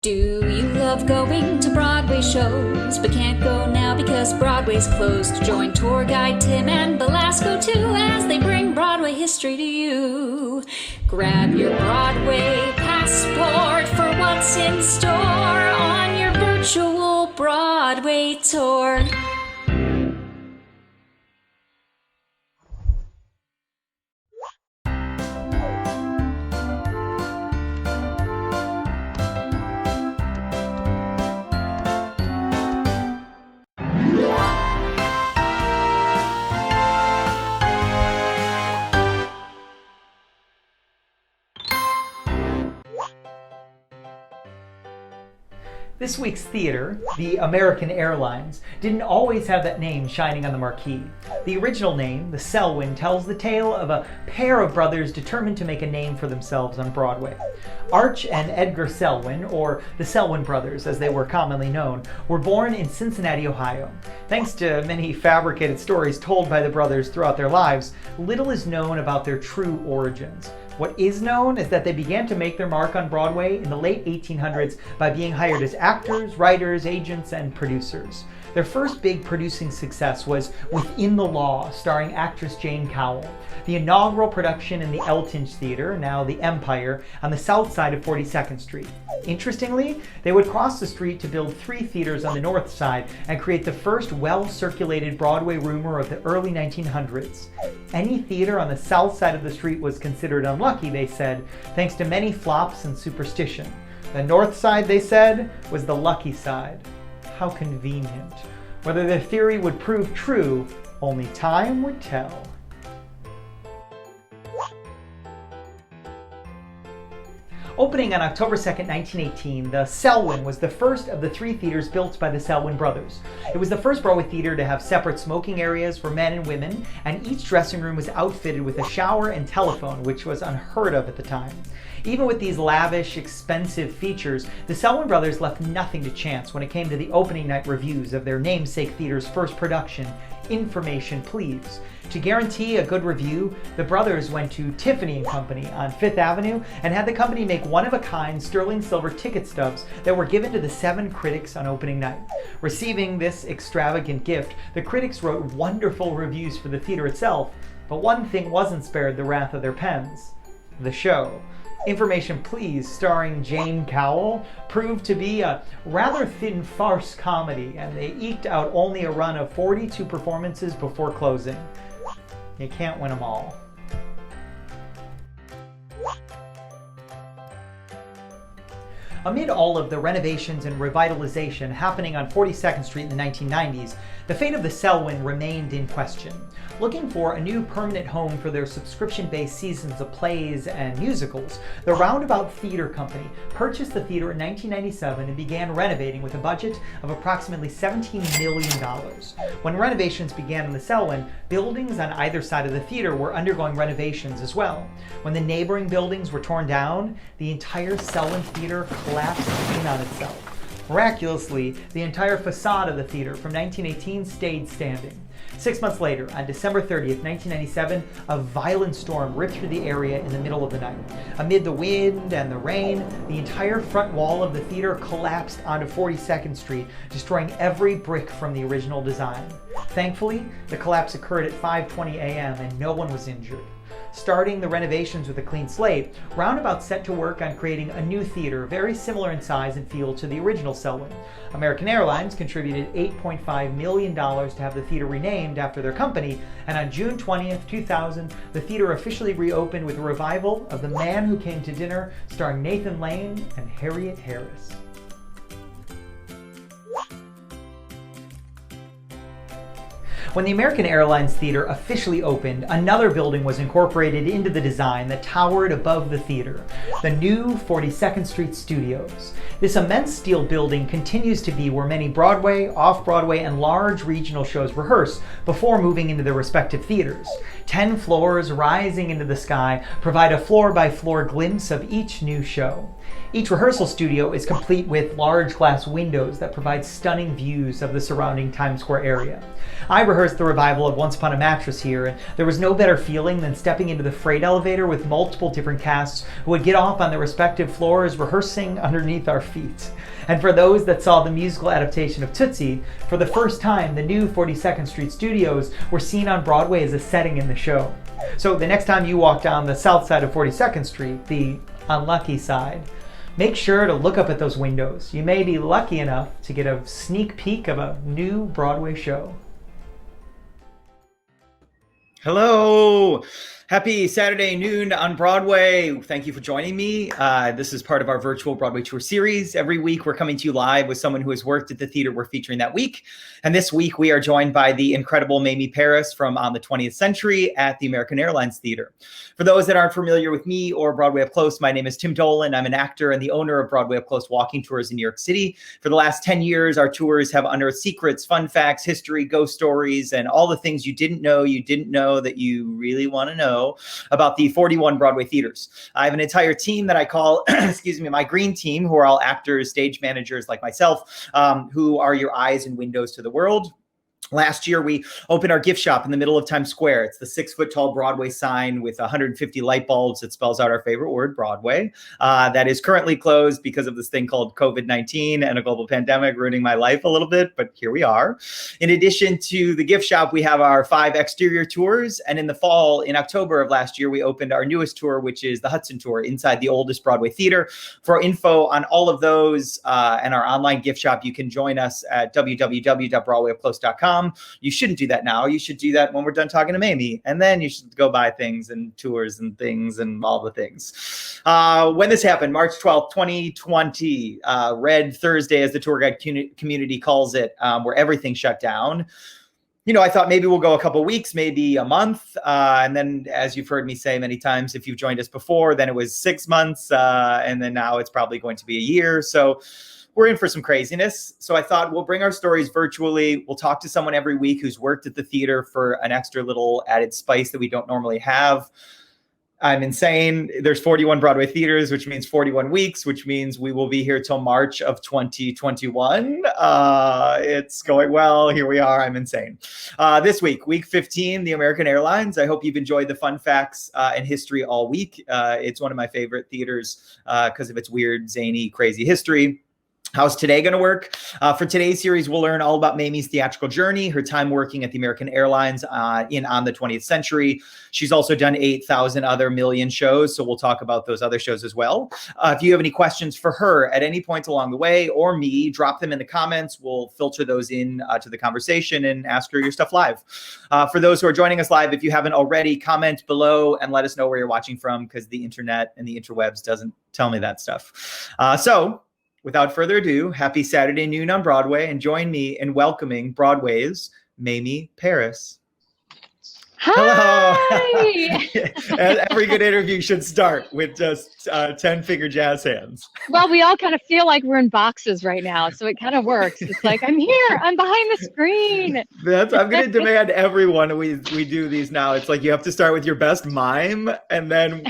Do you love going to Broadway shows, but can't go now because Broadway's closed? Join tour guide Tim and Belasco too as they bring Broadway history to you. Grab your Broadway passport for what's in store on your virtual Broadway tour. This week's theater, the American Airlines, didn't always have that name shining on the marquee. The original name, the Selwyn, tells the tale of a pair of brothers determined to make a name for themselves on Broadway. Arch and Edgar Selwyn, or the Selwyn brothers as they were commonly known, were born in Cincinnati, Ohio. Thanks to many fabricated stories told by the brothers throughout their lives, little is known about their true origins. What is known is that they began to make their mark on Broadway in the late 1800s by being hired as actors, writers, agents, and producers. Their first big producing success was Within the Law, starring actress Jane Cowell, the inaugural production in the Eltinge Theater, now the Empire, on the south side of 42nd Street. Interestingly, they would cross the street to build 3 theaters on the north side and create the first well-circulated Broadway rumor of the early 1900s. Any theater on the south side of the street was considered unlucky, they said, thanks to many flops and superstition. The north side, they said, was the lucky side. How convenient. Whether their theory would prove true, only time would tell. Opening on October 2nd, 1918, the Selwyn was the first of the 3 theaters built by the Selwyn brothers. It was the first Broadway theater to have separate smoking areas for men and women, and each dressing room was outfitted with a shower and telephone, which was unheard of at the time. Even with these lavish, expensive features, the Selwyn brothers left nothing to chance when it came to the opening night reviews of their namesake theater's first production, Information Please. To guarantee a good review, the brothers went to Tiffany & Company on 5th Avenue and had the company make one-of-a-kind sterling silver ticket stubs that were given to the 7 critics on opening night. Receiving this extravagant gift, the critics wrote wonderful reviews for the theater itself, but one thing wasn't spared the wrath of their pens: the show. Information Please, starring Jane Cowell, proved to be a rather thin farce comedy, and they eked out only a run of 42 performances before closing. You can't win them all. Amid all of the renovations and revitalization happening on 42nd Street in the 1990s, the fate of the Selwyn remained in question. Looking for a new permanent home for their subscription-based seasons of plays and musicals, the Roundabout Theater Company purchased the theater in 1997 and began renovating with a budget of approximately $17 million. When renovations began in the Selwyn, buildings on either side of the theater were undergoing renovations as well. When the neighboring buildings were torn down, the entire Selwyn Theater collapsed in on itself. Miraculously, the entire facade of the theater from 1918 stayed standing. 6 months later, on December 30th, 1997, a violent storm ripped through the area in the middle of the night. Amid the wind and the rain, the entire front wall of the theater collapsed onto 42nd Street, destroying every brick from the original design. Thankfully, the collapse occurred at 5:20 a.m. and no one was injured. Starting the renovations with a clean slate, Roundabout set to work on creating a new theater very similar in size and feel to the original Selwyn. American Airlines contributed $8.5 million to have the theater renamed after their company, and on June 20th, 2000, the theater officially reopened with a revival of The Man Who Came to Dinner, starring Nathan Lane and Harriet Harris. When the American Airlines Theater officially opened, another building was incorporated into the design that towered above the theater, the new 42nd Street Studios. This immense steel building continues to be where many Broadway, off-Broadway, and large regional shows rehearse before moving into their respective theaters. 10 floors rising into the sky provide a floor-by-floor glimpse of each new show. Each rehearsal studio is complete with large glass windows that provide stunning views of the surrounding Times Square area. I rehearsed the revival of Once Upon a Mattress here, and there was no better feeling than stepping into the freight elevator with multiple different casts who would get off on their respective floors rehearsing underneath our feet. And for those that saw the musical adaptation of Tootsie, for the first time, the new 42nd Street Studios were seen on Broadway as a setting in the show. So the next time you walk down the south side of 42nd Street, the unlucky side, make sure to look up at those windows. You may be lucky enough to get a sneak peek of a new Broadway show. Hello. Happy Saturday Noon on Broadway. Thank you for joining me. This is part of our Virtual Broadway Tour Series. Every week we're coming to you live with someone who has worked at the theater we're featuring that week. And this week we are joined by the incredible Mamie Parris from On the 20th Century at the American Airlines Theater. For those that aren't familiar with me or Broadway Up Close, my name is Tim Dolan. I'm an actor and the owner of Broadway Up Close walking tours in New York City. For the last 10 years, our tours have unearthed secrets, fun facts, history, ghost stories, and all the things you didn't know that you really want to know about the 41 Broadway theaters. I have an entire team that I call, my green team, who are all actors, stage managers like myself, who are your eyes and windows to the world. Last year, we opened our gift shop in the middle of Times Square. It's the 6-foot-tall Broadway sign with 150 light bulbs that spells out our favorite word, Broadway. That is currently closed because of this thing called COVID-19 and a global pandemic ruining my life a little bit, but here we are. In addition to the gift shop, we have our 5 exterior tours. And in the fall, in October of last year, we opened our newest tour, which is the Hudson Tour inside the oldest Broadway theater. For info on all of those and our online gift shop, you can join us at www.broadwayupclose.com. You shouldn't do that now. You should do that when we're done talking to Mamie. And then you should go buy things and tours and things and all the things. When this happened, March 12th, 2020, Red Thursday, as the tour guide community calls it, where everything shut down. You know, I thought maybe we'll go a couple weeks, maybe a month. And then, as you've heard me say many times, if you've joined us before, then it was 6 months. And then now it's probably going to be a year. So we're in for some craziness. So I thought we'll bring our stories virtually. We'll talk to someone every week who's worked at the theater for an extra little added spice that we don't normally have. I'm insane. There's 41 Broadway theaters, which means 41 weeks, which means we will be here till March of 2021. It's going well. Here we are. I'm insane. This week, week 15, the American Airlines. I hope you've enjoyed the fun facts and history all week. It's one of my favorite theaters because of its weird, zany, crazy history. How's today going to work? For today's series, we'll learn all about Mamie's theatrical journey, her time working at the American Airlines in On the 20th Century. She's also done 8,000 other million shows, so we'll talk about those other shows as well. If you have any questions for her at any point along the way, or me, drop them in the comments. We'll filter those in to the conversation and ask her your stuff live. For those who are joining us live, if you haven't already, comment below and let us know where you're watching from, because the internet and the interwebs doesn't tell me that stuff. Without further ado, happy Saturday Noon on Broadway, and join me in welcoming Broadway's Mamie Parris. Hi. Hello. Every good interview should start with just 10-finger jazz hands. Well, we all kind of feel like we're in boxes right now, so it kind of works. It's like, I'm here, I'm behind the screen. I'm going to demand everyone we do these now. It's like you have to start with your best mime, and then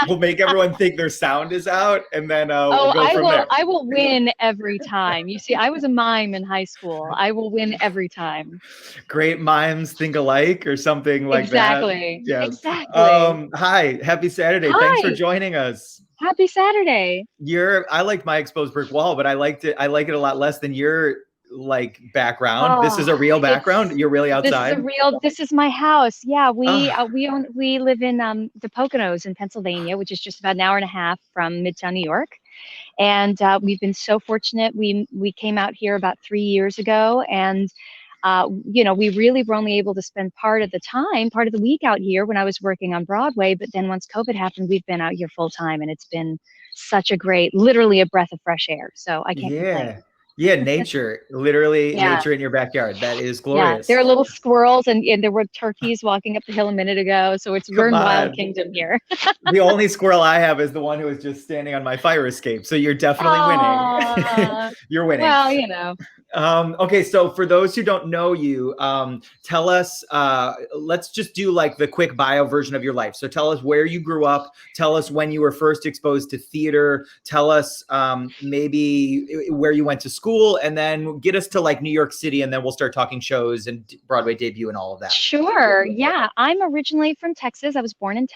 we'll make everyone think their sound is out, and then we'll go from there. I will win every time. You see, I was a mime in high school. I will win every time. Great mimes think alike, or something like exactly. that. Yes. Exactly. Hi, happy Saturday. Hi. Thanks for joining us. Happy Saturday. I liked my exposed brick wall, but I like it a lot less than your background. This is a real background. You're really outside. This is my house. Yeah, we live in the Poconos in Pennsylvania, which is just about an hour and a half from Midtown New York. And we've been so fortunate. We came out here about 3 years ago, and we really were only able to spend part of the week out here when I was working on Broadway. But then once COVID happened, we've been out here full time, and it's been such literally a breath of fresh air. So I can't complain. Yeah, nature, literally nature in your backyard. That is glorious. Yeah, there are little squirrels and there were turkeys walking up the hill a minute ago. So we're in Wild Kingdom here. The only squirrel I have is the one who is just standing on my fire escape. So you're definitely winning. You're winning. Well, Okay, so for those who don't know you, tell us, let's just do like the quick bio version of your life. So tell us where you grew up, tell us when you were first exposed to theater, tell us maybe where you went to school, and then get us to like New York City, and then we'll start talking shows and Broadway debut and all of that. Sure. Yeah. I'm originally from Texas. I was born in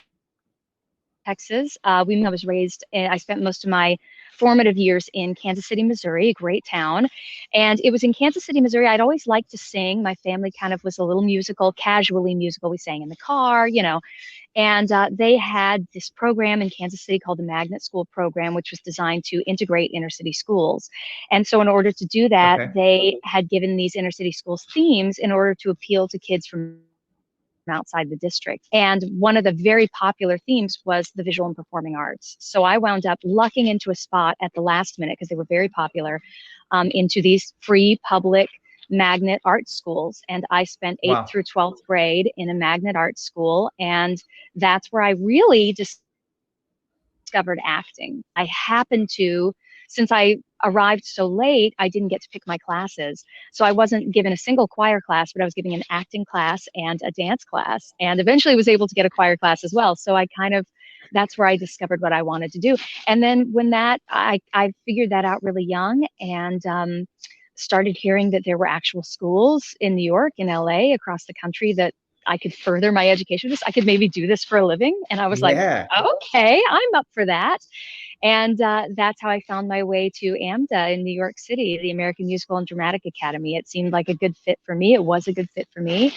Texas. I was raised, I spent most of my formative years in Kansas City, Missouri, a great town. And it was in Kansas City, Missouri. I'd always liked to sing. My family kind of was a little musical, casually musical. We sang in the car, and they had this program in Kansas City called the Magnet School Program, which was designed to integrate inner city schools. And so in order to do that, they had given these inner city schools themes in order to appeal to kids from outside the district. And one of the very popular themes was the visual and performing arts. So I wound up lucking into a spot at the last minute, because they were very popular, into these free public magnet art schools. And I spent 8th through 12th grade in a magnet art school. And that's where I really discovered acting. I happened to, since I arrived so late, I didn't get to pick my classes. So I wasn't given a single choir class, but I was given an acting class and a dance class, and eventually was able to get a choir class as well. So that's where I discovered what I wanted to do. And then when I figured that out really young, and started hearing that there were actual schools in New York, in LA, across the country that I could further my education with this. I could maybe do this for a living. And I was like, okay, I'm up for that. And that's how I found my way to AMDA in New York City, the American Musical and Dramatic Academy. It seemed like a good fit for me. It was a good fit for me.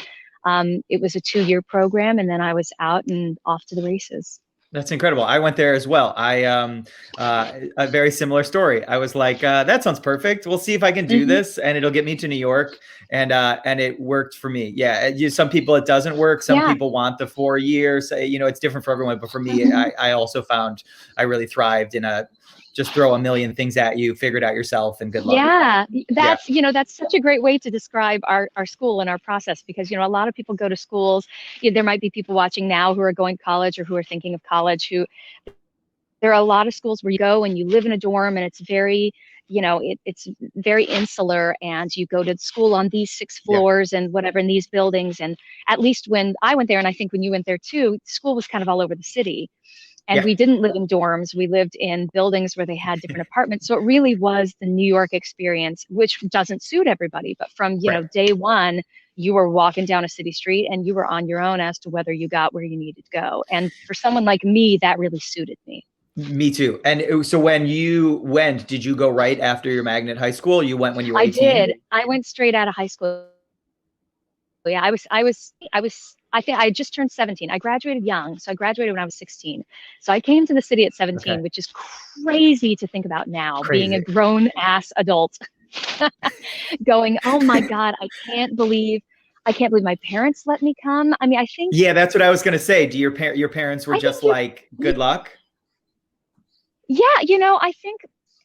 It was a 2-year program, and then I was out and off to the races. That's incredible. I went there as well. A very similar story. I was like, that sounds perfect. We'll see if I can do this, and it'll get me to New York. And it worked for me. Yeah. Some people, it doesn't work. Some people want the 4 years, it's different for everyone. But for me, I also found I really thrived in just throw a million things at you, figure it out yourself, and good luck. Yeah, that's such a great way to describe our school and our process, because, a lot of people go to schools. There might be people watching now who are going to college or who are thinking of college, there are a lot of schools where you go and you live in a dorm, and it's very, it's very insular, and you go to school on these 6 floors and whatever in these buildings. And at least when I went there, and I think when you went there too, school was kind of all over the city. And we didn't live in dorms. We lived in buildings where they had different apartments. So it really was the New York experience, which doesn't suit everybody. But from, day one, you were walking down a city street and you were on your own as to whether you got where you needed to go. And for someone like me, that really suited me. Me too. And so when you went, did you go right after your magnet high school? You went when you were 18? I did. I went straight out of high school. Yeah, I think I just turned 17. I graduated young. So I graduated when I was 16. So I came to the city at 17, which is crazy to think about now, being a grown ass adult, going, oh my God, I can't believe my parents let me come. I mean, I think. Yeah, that's what I was going to say. Do your parents were just like, good luck? Yeah.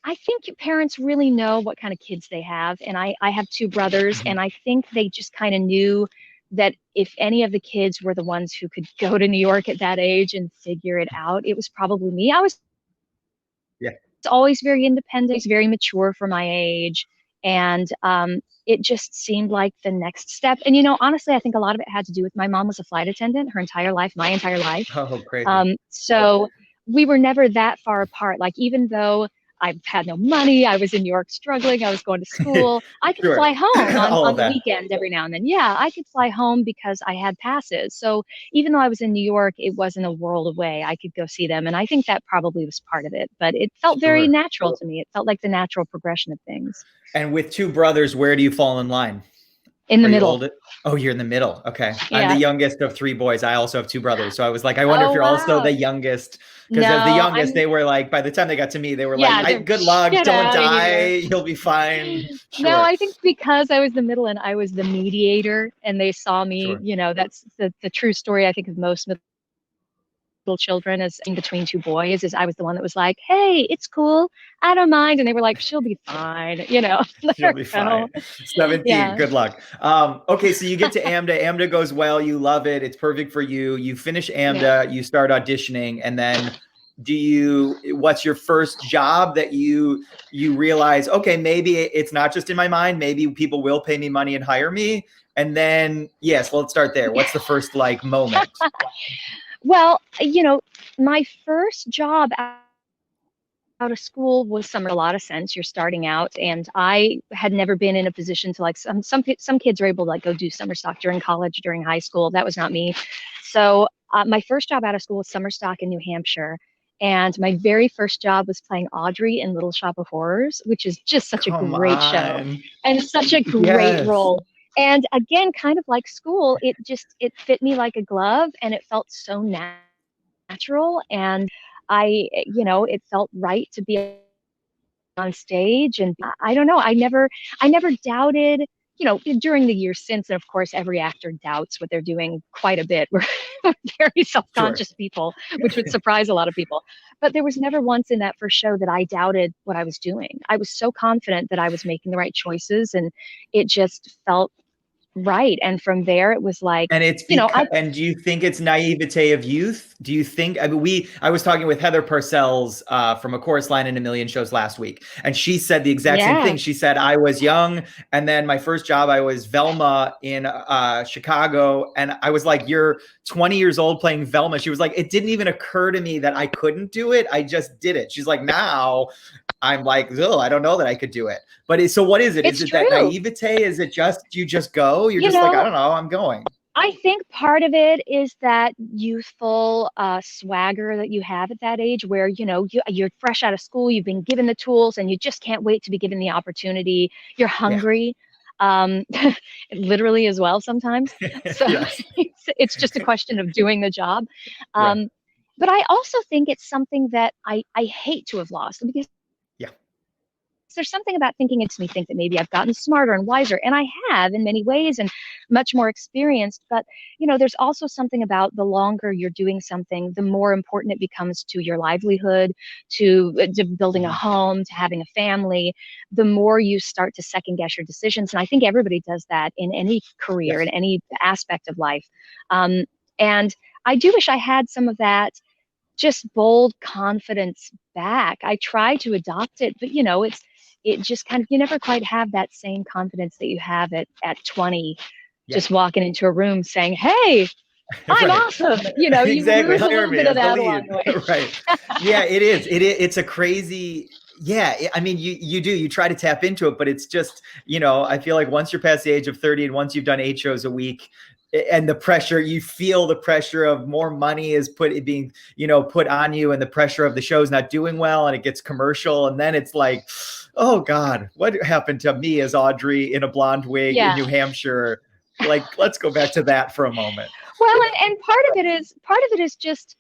I think parents really know what kind of kids they have. And I have 2 brothers, and I think they just kind of knew that if any of the kids were the ones who could go to New York at that age and figure it out, it was probably me. I was always very independent, very mature for my age. And it just seemed like the next step. And, honestly, I think a lot of it had to do with my mom was a flight attendant her entire life, my entire life. Oh, crazy. So we were never that far apart. Like, even though I had no money, I was in New York struggling, I was going to school, I could fly home on the weekend every now and then. Yeah, I could fly home because I had passes. So even though I was in New York, it wasn't a world away. I could go see them. And I think that probably was part of it. But it felt very natural to me. It felt like the natural progression of things. And with 2 brothers, where do you fall in line? In the middle. Oh, you're in the middle. Okay. Yeah. I'm the youngest of 3 boys. I also have 2 brothers. So I was like, I wonder if you're also the youngest. Because as the youngest, they were like, by the time they got to me, they were like, good luck, don't die, you'll be fine. Sure. No, I think because I was the middle and I was the mediator, and they saw me, that's the true story, I think, of most middle children, is in between 2 boys, is I was the one that was like, hey, it's cool, I don't mind. And they were like, she'll be fine, She'll be fine. 17, good luck. Okay, so you get to AMDA. AMDA goes well, you love it, it's perfect for you. You finish AMDA, you start auditioning, and then what's your first job that you realize, okay, maybe it's not just in my mind, maybe people will pay me money and hire me? And then, yes, let's start there. What's the first like moment? Well, my first job out of school was summer. A lot of sense. You're starting out, and I had never been in a position to like some kids are able to like go do summer stock during college, during high school. That was not me. So my first job out of school was summer stock in New Hampshire. And my very first job was playing Audrey in Little Shop of Horrors, which is just such a great show and such a great role. And again, kind of like school, it fit me like a glove, and it felt so natural. And it felt right to be on stage. And I don't know, I never doubted, during the years since, and of course every actor doubts what they're doing quite a bit. We're very self-conscious people, which would surprise a lot of people. But there was never once in that first show that I doubted what I was doing. I was so confident that I was making the right choices, and it just felt right. And from there, it was like, and it's and do you think it's naivete of youth? Do you think, I mean, I was talking with Heather Parcells from A Chorus Line in a Million Shows last week, and she said the exact same thing. She said, I was young, and then my first job, I was Velma in Chicago, and I was like, you're 20 years old playing Velma. She was like, it didn't even occur to me that I couldn't do it. I just did it. She's like, now I'm like, oh, I don't know that I could do it. But so what is it? Is it that naivete? Is it just, you just go? You're just like, I don't know, I'm going. I think part of it is that youthful swagger that you have at that age, where, you're fresh out of school, you've been given the tools, and you just can't wait to be given the opportunity. You're hungry, literally as well sometimes. So it's just a question of doing the job. But I also think it's something that I hate to have lost, because there's something about thinking it makes me think that maybe I've gotten smarter and wiser, and I have in many ways, and much more experienced. But, there's also something about the longer you're doing something, the more important it becomes to your livelihood, to building a home, to having a family, the more you start to second guess your decisions. And I think everybody does that in any career, in any aspect of life. And I do wish I had some of that just bold confidence back. I try to adopt it, but it just kind of, you never quite have that same confidence that you have at 20, just walking into a room saying, hey, I'm awesome. You lose a little bit of that along the way. Right. Yeah, it is. It's a crazy, I mean, you try to tap into it, but it's just, I feel like once you're past the age of 30 and once you've done 8 shows a week, and the pressure, you feel the pressure of more money is put on you, and the pressure of the show's not doing well, and it gets commercial. And then it's like, oh God, what happened to me as Audrey in a blonde wig in New Hampshire? Like, let's go back to that for a moment. Well, and part of it is just,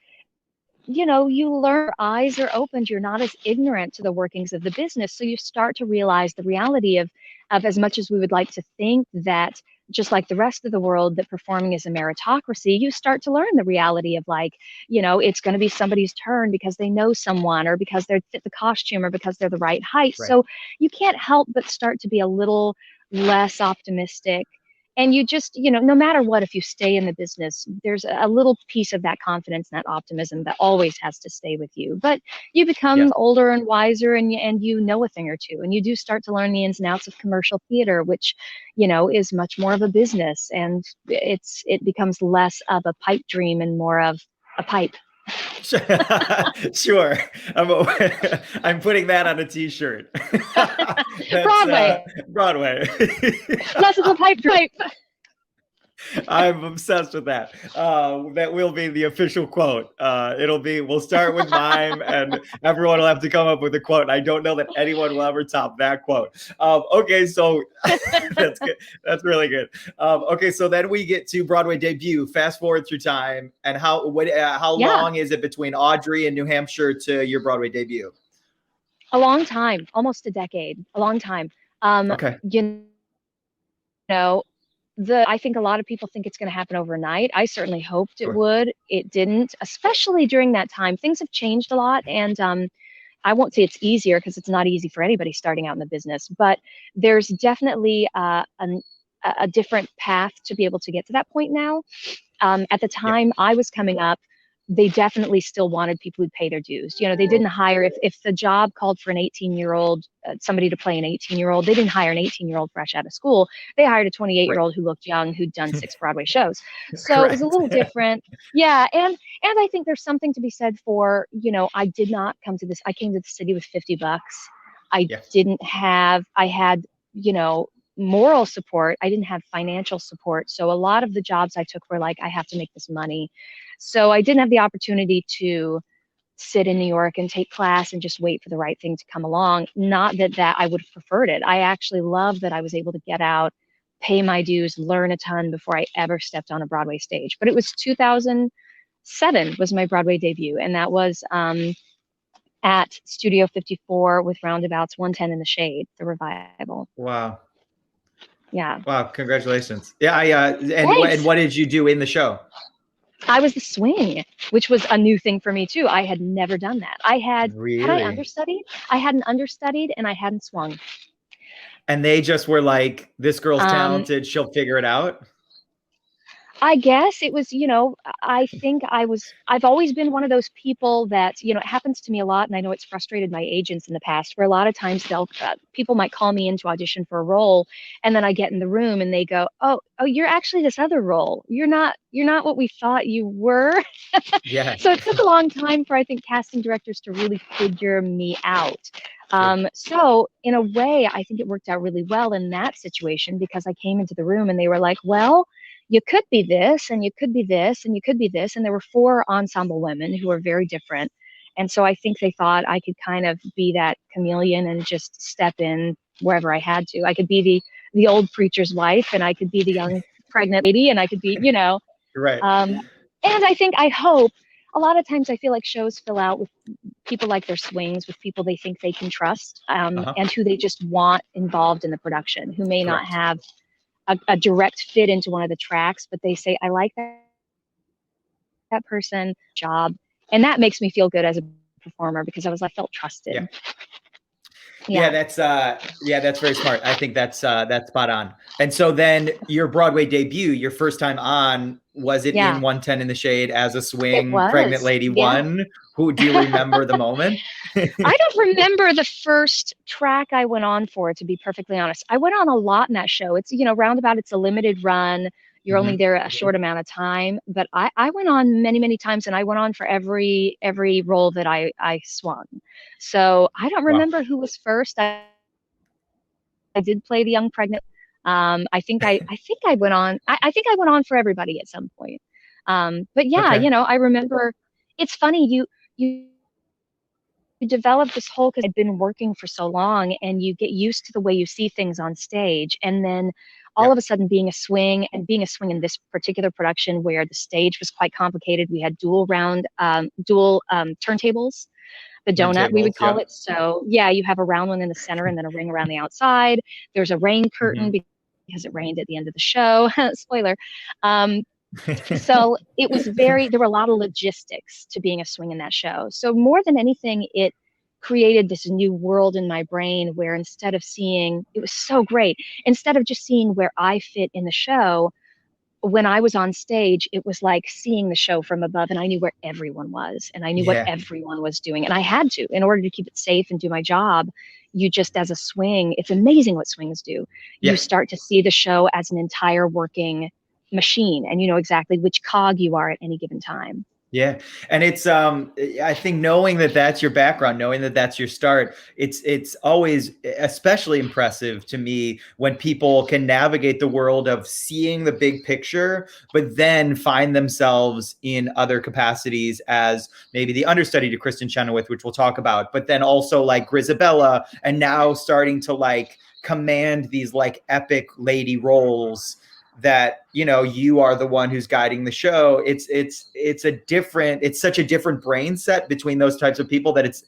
you learn, your eyes are opened. You're not as ignorant to the workings of the business. So you start to realize the reality of as much as we would like to think that, just like the rest of the world, that performing is a meritocracy, you start to learn the reality of like, it's going to be somebody's turn because they know someone, or because they fit the costume, or because they're the right height. Right. So you can't help but start to be a little less optimistic. And you just, no matter what, if you stay in the business, there's a little piece of that confidence and that optimism that always has to stay with you. But you become older and wiser, and you know a thing or two, and you do start to learn the ins and outs of commercial theater, which, is much more of a business, and it becomes less of a pipe dream and more of a pipe. Sure. I'm putting that on a t-shirt. Broadway. Less of a pipe. I'm obsessed with that. That will be the official quote. We'll start with mime, and everyone will have to come up with a quote. And I don't know that anyone will ever top that quote. Okay, so that's good. That's really good. Okay, so then we get to Broadway debut. Fast forward through time, and how long is it between Audrey and New Hampshire to your Broadway debut? A long time, almost a decade. A long time. Okay. I think a lot of people think it's going to happen overnight. I certainly hoped it would. It didn't, especially during that time. Things have changed a lot, and I won't say it's easier, because it's not easy for anybody starting out in the business, but there's definitely a different path to be able to get to that point now. At the time I was coming up, they definitely still wanted people who'd pay their dues. You know, they didn't hire, if the job called for an 18-year-old, somebody to play an 18-year-old, they didn't hire an 18-year-old fresh out of school. They hired a 28-year-old who looked young, who'd done 6 Broadway shows. So it was a little different. Yeah. And I think there's something to be said for, you know, I did not come to this. I came to the city with $50. I had, you know, moral support. I didn't have financial support. So a lot of the jobs I took were like, I have to make this money. So I didn't have the opportunity to sit in New York and take class and just wait for the right thing to come along. Not that I would have preferred it. I actually love that I was able to get out, pay my dues, learn a ton before I ever stepped on a Broadway stage. But it was 2007 was my Broadway debut. And that was at Studio 54 with Roundabout's 110 in the Shade, the revival. Wow. Yeah. Wow. Congratulations. Yeah. And what did you do in the show? I was the swing, which was a new thing for me too. I had never done that. Had I understudied? I hadn't understudied and I hadn't swung. And they just were like, this girl's talented. She'll figure it out. I guess it was, you know, I think I've always been one of those people that, you know, it happens to me a lot. And I know it's frustrated my agents in the past, where a lot of times people might call me in to audition for a role. And then I get in the room and they go, oh, you're actually this other role. You're not what we thought you were. Yeah. So it took a long time for, I think, casting directors to really figure me out. So in a way, I think it worked out really well in that situation, because I came into the room and they were like, well, you could be this, and you could be this, and you could be this. And there were 4 ensemble women who were very different. And so I think they thought I could kind of be that chameleon and just step in wherever I had to. I could be the old preacher's wife, and I could be the young pregnant lady, and I could be, you know. Right. And I hope a lot of times I feel like shows fill out with people like their swings, with people they think they can trust, and who they just want involved in the production, who may not have a direct fit into one of the tracks, but they say, I like that person, job. And that makes me feel good as a performer, because I felt trusted. Yeah, that's very smart. I think that's spot on. And so then your Broadway debut, your first time on, was it in 110 in the Shade as a swing pregnant lady one? Who do you remember the moment? I don't remember the first track I went on for, to be perfectly honest. I went on a lot in that show. It's, you know, Roundabout, it's a limited run. You're only there a short amount of time, but I went on many, many times, and I went on for every role that I swung. So I don't remember who was first. I did play the young pregnant. I think I went on. I think I went on for everybody at some point. But yeah, you know, I remember. It's funny, you develop this whole, because I'd been working for so long, and you get used to the way you see things on stage, and then all of a sudden being a swing in this particular production where the stage was quite complicated. We had dual turntables, the donut, we would call it. So yeah, you have a round one in the center and then a ring around the outside. There's a rain curtain because it rained at the end of the show. Spoiler. So it was there were a lot of logistics to being a swing in that show. So more than anything, it created this new world in my brain where instead of seeing, it was so great, instead of just seeing where I fit in the show, when I was on stage, it was like seeing the show from above, and I knew where everyone was, and I knew what everyone was doing. And I had to, in order to keep it safe and do my job, you just, as a swing, it's amazing what swings do. You start to see the show as an entire working machine, and you know exactly which cog you are at any given time. Yeah. And it's, I think knowing that that's your background, knowing that that's your start, it's always especially impressive to me when people can navigate the world of seeing the big picture, but then find themselves in other capacities as maybe the understudy to Kristen Chenoweth, which we'll talk about, but then also like Grisabella, and now starting to like command these like epic lady roles that, you know, you are the one who's guiding the show. It's such a different brain set between those types of people that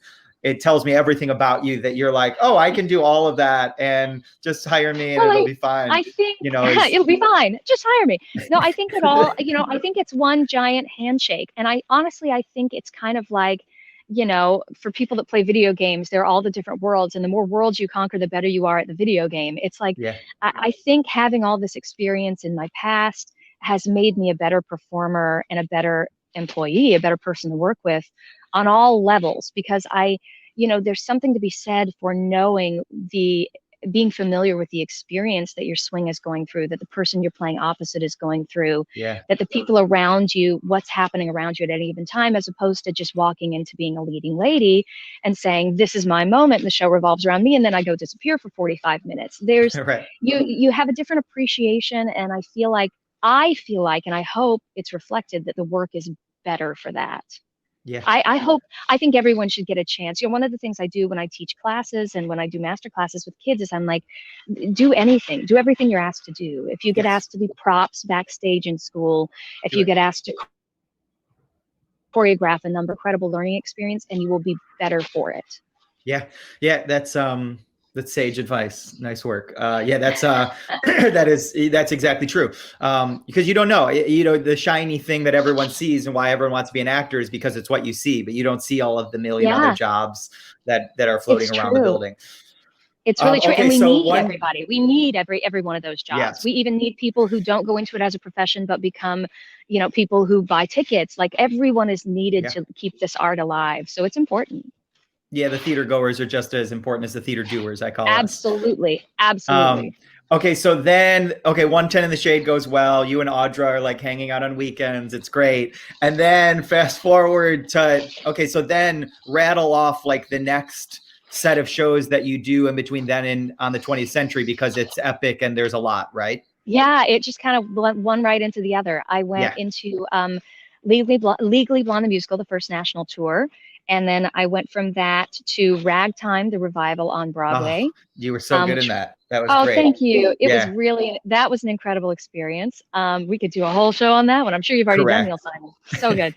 it tells me everything about you, that you're like, oh, I can do all of that, and just hire me and it'll be fine. I think, you know, it'll be fine. Just hire me. No, I think it all, you know, I think it's one giant handshake. And I think it's kind of like, you know, for people that play video games, they're all the different worlds, and the more worlds you conquer, the better you are at the video game. It's like, I think having all this experience in my past has made me a better performer and a better employee, a better person to work with on all levels, because there's something to be said for knowing being familiar with the experience that your swing is going through, that the person you're playing opposite is going through, that the people around you, what's happening around you at any given time, as opposed to just walking into being a leading lady and saying, this is my moment and the show revolves around me, and then I go disappear for 45 minutes. There's Right. you have a different appreciation, and I feel like, and I hope it's reflected, that the work is better for that. Yeah. I think everyone should get a chance. One of the things I do when I teach classes and when I do master classes with kids is I'm like, do everything you're asked to do. If you get asked to be props backstage in school, if you get asked to choreograph a number, credible learning experience, and you will be better for it. Yeah. That's sage advice. Nice work. That's exactly true. Because you don't know, the shiny thing that everyone sees and why everyone wants to be an actor is because it's what you see, but you don't see all of the million other jobs that are floating around the building. It's really true. And we need everybody. We need every one of those jobs. Yes. We even need people who don't go into it as a profession, but become, people who buy tickets. Like, everyone is needed to keep this art alive. So it's important. Yeah, the theater goers are just as important as the theater doers, I call it. Absolutely. Okay, so then, 110 in the Shade goes well. You and Audra are like hanging out on weekends. It's great. And then fast forward to, so then rattle off like the next set of shows that you do in between then and on the 20th Century, because it's epic and there's a lot, right? Yeah, it just kind of went one right into the other. I went into Legally Blonde the Musical, the first national tour. And then I went from that to Ragtime, the revival on Broadway. Oh, you were so good in that. That was great. Oh, thank you. That was an incredible experience. We could do a whole show on that one. I'm sure you've already done, Neil Simon. So good.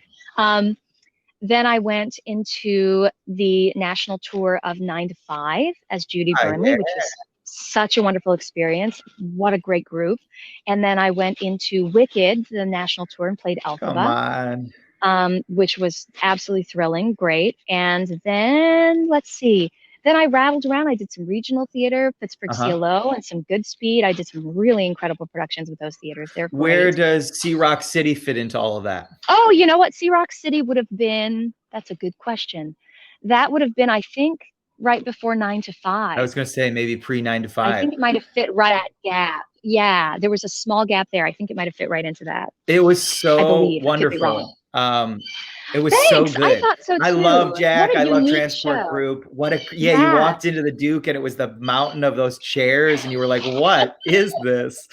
Then I went into the national tour of 9 to 5 as Judy Burnley, which is such a wonderful experience. What a great group. And then I went into Wicked, the national tour, and played Elphaba. Come on. Which was absolutely thrilling, great. And then, let's see, then I rattled around. I did some regional theater, Pittsburgh CLO, and some Goodspeed. I did some really incredible productions with those theaters. They're great. Where does Sea Rock City fit into all of that? Oh, you know what? Sea Rock City would have been, that's a good question. That would have been, I think, right before 9 to 5. I was going to say maybe pre 9 to 5. I think it might have fit right at gap. Yeah, there was a small gap there. I think it might have fit right into that. It was so wonderful. It was so good. I thought so too. I love Jack. I love Transport show. Group. You walked into the Duke and it was the mountain of those chairs and you were like, what is this?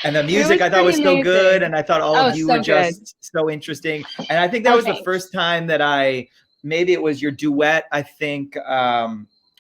And the music I thought was so good. And I thought all of you were just so interesting. And I think that was the first time that maybe it was your duet. I think,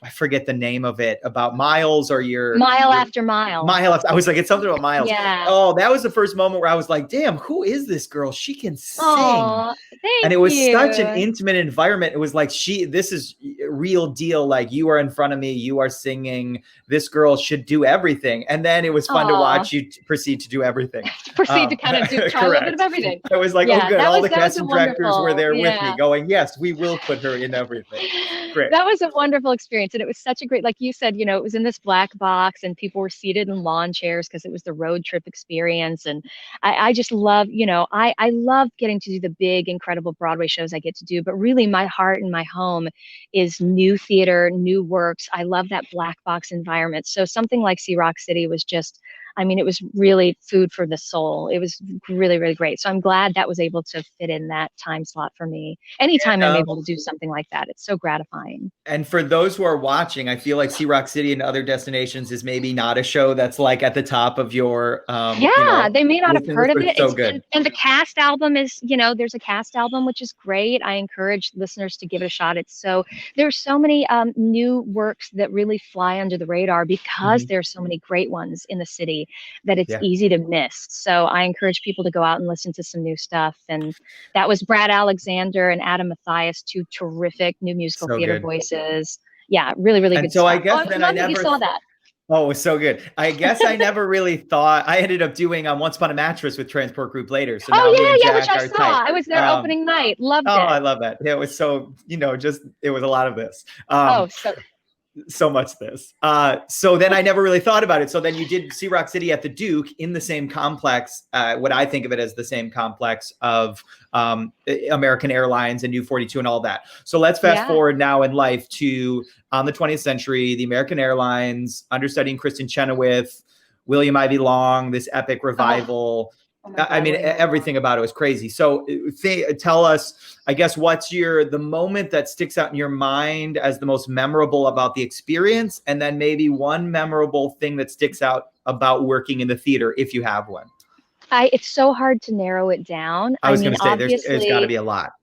I forget the name of it, about Miles or your Mile After Mile. I was like, it's something about Miles. Yeah. Oh, that was the first moment where I was like, damn, who is this girl? She can sing. Aww, and it was such an intimate environment. It was like, this is real deal. Like, you are in front of me, you are singing. This girl should do everything. And then it was fun to watch you proceed to everything. Proceed to kind of try a little bit of everything. I was like, oh good. All the casting directors were there with me going, yes, we will put her in everything. Great. That was a wonderful experience. And it was such a great, like you said, it was in this black box and people were seated in lawn chairs because it was the road trip experience. And I just love, I love getting to do the big, incredible Broadway shows I get to do. But really my heart and my home is new theater, new works. I love that black box environment. So something like Sea Rock City was just, it was really food for the soul. It was really, really great. So I'm glad that was able to fit in that time slot for me. Anytime I'm able to do something like that, it's so gratifying. And for those who are watching, I feel like Sea Rock City and other destinations is maybe not a show that's like at the top of your they may not have heard of it. So good. And the cast album is, there's a cast album, which is great. I encourage listeners to give it a shot. There's so many new works that really fly under the radar because there's so many great ones in the city that it's easy to miss. So I encourage people to go out and listen to some new stuff. And that was Brad Alexander and Adam Matthias, two terrific new musical theater voices. Yeah, really, really good so stuff. I guess then I never saw that. Oh, it was so good. I guess I never really thought. I ended up doing Once Upon a Mattress with Transport Group later. So now which Jack I saw. tight. I was there opening night. Loved it. Oh, I love that. It was so, it was a lot of this. So So much this. So then I never really thought about it. So then you did See Rock City at the Duke in the same complex, what I think of it as the same complex of American Airlines and New 42 and all that. So let's fast forward now in life to On the 20th Century, the American Airlines, understudying Kristen Chenoweth, William Ivy Long, this epic revival. God, I mean, everything about it was crazy. So tell us, I guess, what's the moment that sticks out in your mind as the most memorable about the experience? And then maybe one memorable thing that sticks out about working in the theater, if you have one. It's so hard to narrow it down. I was going to say, there's got to be a lot.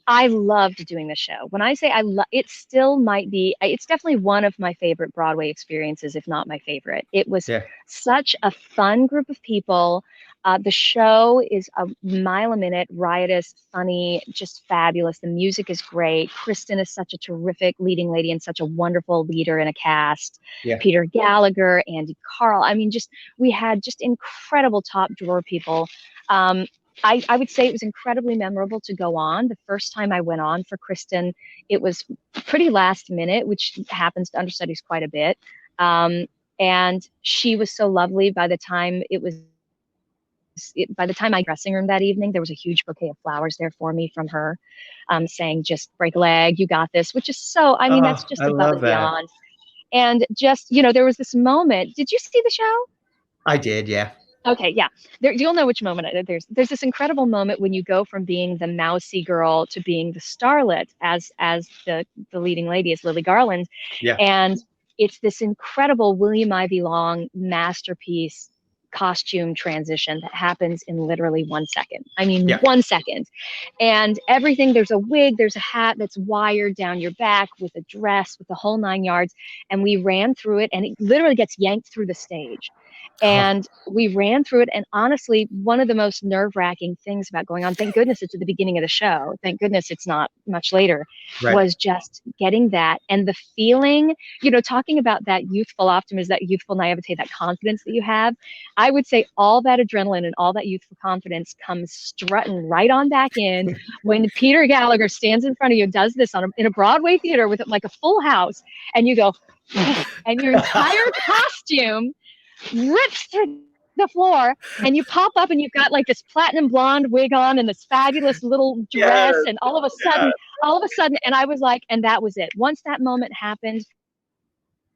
I loved doing the show. When I say I love, it still might be, it's definitely one of my favorite Broadway experiences, if not my favorite. It was such a fun group of people. The show is a mile a minute, riotous, funny, just fabulous. The music is great. Kristen is such a terrific leading lady and such a wonderful leader in a cast. Peter Gallagher, Andy Carl. I mean, we had just incredible top drawer people. I would say it was incredibly memorable to go on. The first time I went on for Kristen, it was pretty last minute, which happens to understudies quite a bit. And she was so lovely. By the time my dressing room that evening, there was a huge bouquet of flowers there for me from her, saying, just break a leg, you got this, which is so, I mean, that's just above and beyond. And just, there was this moment. Did you see the show? I did, yeah. Okay, yeah. You'll know which moment. There's this incredible moment when you go from being the mousy girl to being the starlet as the leading lady is Lily Garland. Yeah. And it's this incredible William Ivy Long masterpiece costume transition that happens in literally 1 second. I mean, 1 second. And everything, there's a wig, there's a hat that's wired down your back with a dress, with the whole 9 yards. And we ran through it, and it literally gets yanked through the stage. And we ran through it. And honestly, one of the most nerve-wracking things about going on, thank goodness it's at the beginning of the show, thank goodness it's not much later, was just getting that. And the feeling, talking about that youthful optimism, that youthful naivete, that confidence that you have, I would say all that adrenaline and all that youthful confidence comes strutting right on back in when Peter Gallagher stands in front of you, does this in a Broadway theater with like a full house, and you go, and your entire costume rips through the floor, and you pop up and you've got like this platinum blonde wig on and this fabulous little dress, and all of a sudden, and I was like, and that was it. Once that moment happened,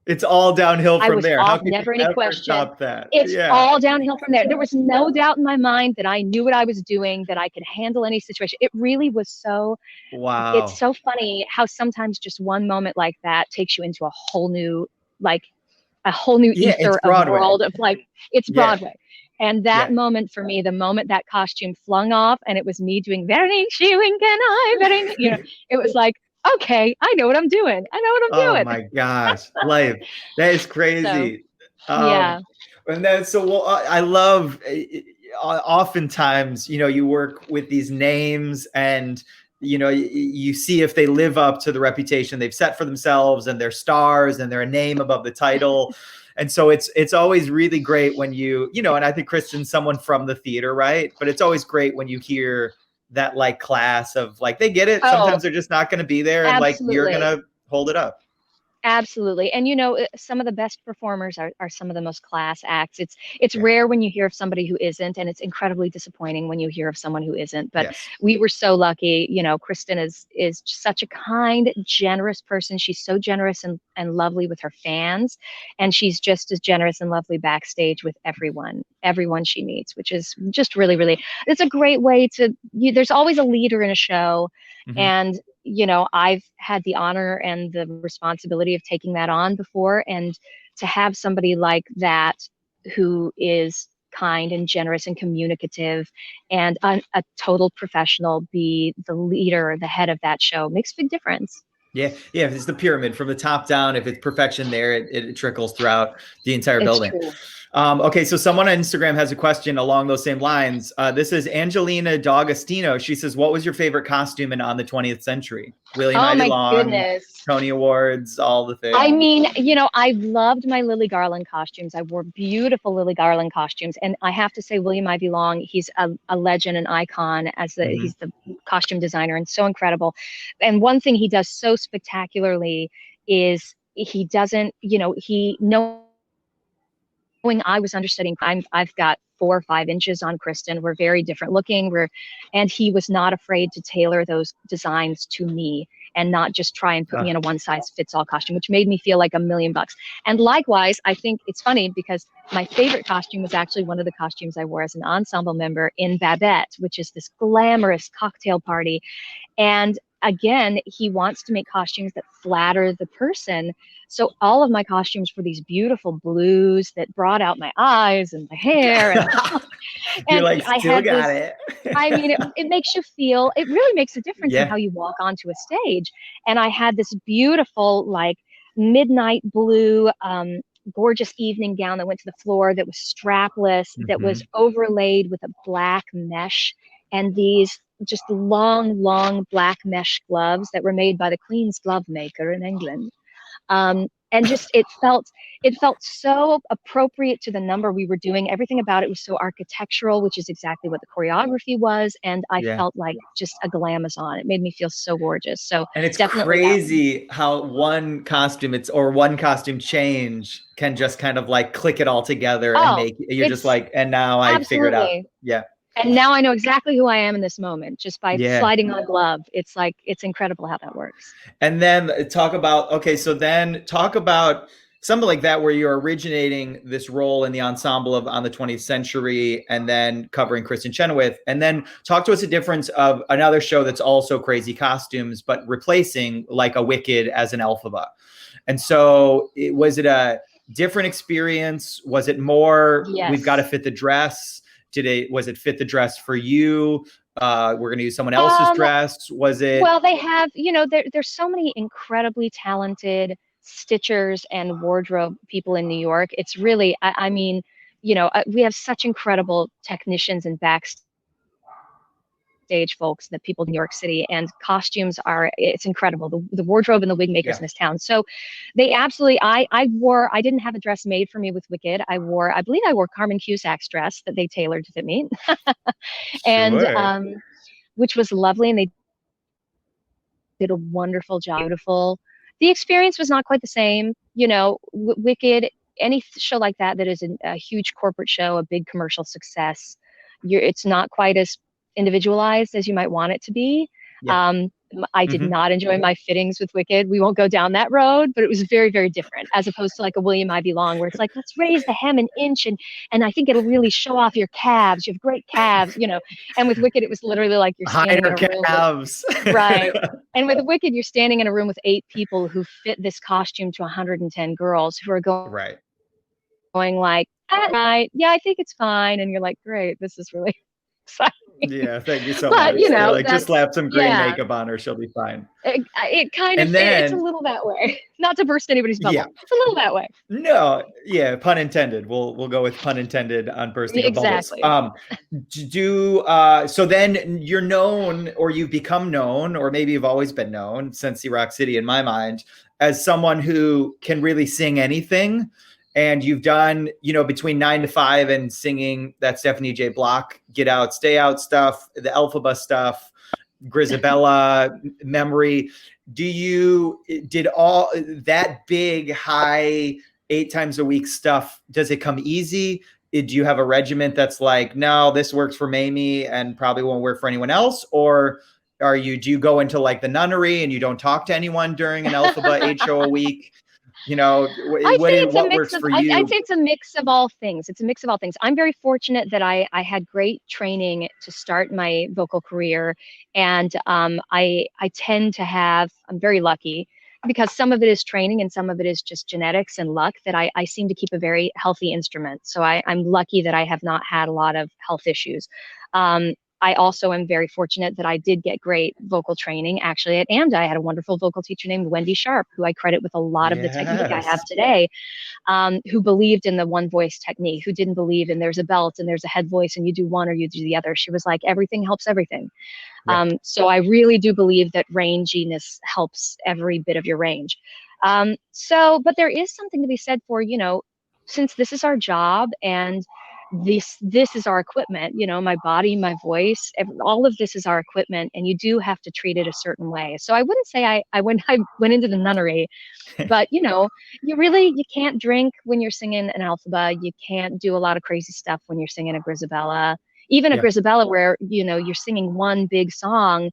it's all downhill from there. How could never any question. Stop that? It's all downhill from there. There was no doubt in my mind that I knew what I was doing, that I could handle any situation. It really was so. Wow. It's so funny how sometimes just one moment like that takes you into a whole new ether of world of it's Broadway. And that moment for me, the moment that costume flung off and it was me doing Vernice, wink and I, Vernice, it was like, okay, I know what I'm doing. Oh my gosh. Life. That is crazy. And then, I love, oftentimes, you work with these names and, you see if they live up to the reputation they've set for themselves, and they're stars and they're a name above the title. And so it's always really great when and I think Kristen's someone from the theater, right? But it's always great when you hear that class of they get it. Sometimes they're just not going to be there, and you're going to hold it up. Absolutely. And some of the best performers are some of the most class acts. It's rare when you hear of somebody who isn't, and it's incredibly disappointing when you hear of someone who isn't. But we were so lucky. Kristen is such a kind, generous person. She's so generous and lovely with her fans, and she's just as generous and lovely backstage with everyone she meets, which is just really, really, it's a great way to, there's always a leader in a show. Mm-hmm. And I've had the honor and the responsibility of taking that on before, and to have somebody like that who is kind and generous and communicative and a total professional be the leader, the head of that show, makes a big difference. Yeah. It's the pyramid from the top down. If it's perfection there, it trickles throughout the entire building. True. Okay, so someone on Instagram has a question along those same lines. This is Angelina D'Agostino. She says, what was your favorite costume in On the 20th Century? William Ivy Long, goodness. Tony Awards, all the things. I mean, I loved my Lily Garland costumes. I wore beautiful Lily Garland costumes. And I have to say, William Ivy Long, he's a legend, an icon, he's the costume designer, and so incredible. And one thing he does so spectacularly is he doesn't, he knowing I was understudying, I've got 4 or 5 inches on Kristen. We're very different looking. And he was not afraid to tailor those designs to me and not just try and put me in a one size fits all costume, which made me feel like $1,000,000. And likewise, I think it's funny because my favorite costume was actually one of the costumes I wore as an ensemble member in Babette, which is this glamorous cocktail party. And again, he wants to make costumes that flatter the person. So all of my costumes were these beautiful blues that brought out my eyes and my hair. And, You're like, still got it. I mean, it makes you feel, it really makes a difference in how you walk onto a stage. And I had this beautiful, like, midnight blue, gorgeous evening gown that went to the floor that was strapless, that was overlaid with a black mesh and these just long black mesh gloves that were made by the Queen's glove maker in England. And just it felt so appropriate to the number we were doing. Everything about it was so architectural, which is exactly what the choreography was. And I felt like just a glamazon. It made me feel so gorgeous. So, and it's crazy how one costume change can just kind of like click it all together and make you're just like, and now I figured out. Yeah. And now I know exactly who I am in this moment just by sliding on a glove. It's like, it's incredible how that works. And then talk about something like that, where you're originating this role in the ensemble of On the 20th Century and then covering Kristen Chenoweth. And then talk to us the difference of another show that's also crazy costumes, but replacing like a Wicked as an Elphaba. And so was it a different experience? Was it more, we've got to fit the dress? Was it fit the dress for you? We're going to use someone else's dress. Was it? Well, they have, there's so many incredibly talented stitchers and wardrobe people in New York. It's really, I mean, we have such incredible technicians and backstage folks, the people in New York City, and costumes it's incredible. The wardrobe and the wig makers in this town. So they absolutely, I didn't have a dress made for me with Wicked. I believe I wore Carmen Cusack's dress that they tailored to fit me. And, which was lovely. And they did a wonderful job. Beautiful. The experience was not quite the same. Wicked, any show like that is a huge corporate show, a big commercial success, it's not quite as individualized as you might want it to be. I did not enjoy my fittings with Wicked. We won't go down that road, but it was very, very different as opposed to like a William I. Belong, where it's like, let's raise the hem an inch and I think it'll really show off your calves. You have great calves, And with Wicked, it was literally like you're standing in a room calves. Right. And with Wicked, you're standing in a room with 8 people who fit this costume to 110 girls who are going like, right, yeah, I think it's fine. And you're like, great, this is really exciting. Yeah, thank you so much. Like, just slap some green makeup on her, she'll be fine. It kind of, it's a little that way. Not to burst anybody's bubble. It's a little that way. No, pun intended. We'll go with pun intended on bursting of bubbles. So then you're known, or you've become known, or maybe you've always been known since the Rock City, in my mind, as someone who can really sing anything. And you've done, between 9 to 5 and singing that Stephanie J. Block, Get Out, Stay Out stuff, the Elphaba stuff, Grisabella, Memory. Did all that big, high, 8 times a week stuff, does it come easy? Do you have a regiment that's like, no, this works for Mamie and probably won't work for anyone else? Or do you go into like the nunnery and you don't talk to anyone during an Elphaba 8 show a week? What works for you? I'd say it's a mix of all things. I'm very fortunate that I had great training to start my vocal career. And I tend to I'm very lucky because some of it is training and some of it is just genetics and luck, that I seem to keep a very healthy instrument. So I'm lucky that I have not had a lot of health issues. I also am very fortunate that I did get great vocal training. Actually, at AMDA, I had a wonderful vocal teacher named Wendy Sharp, who I credit with a lot of the technique I have today, who believed in the one voice technique, who didn't believe in there's a belt and there's a head voice and you do one or you do the other. She was like, everything helps everything. So I really do believe that ranginess helps every bit of your range. But there is something to be said for, since this is our job and this is our equipment, you know, my body, my voice, all of this is our equipment, and you do have to treat it a certain way. So I wouldn't say I went into the nunnery, but you know, you can't drink when you're singing an alphaba. You can't do a lot of crazy stuff when you're singing a Grisabella, even a Grisabella where, you know, you're singing one big song,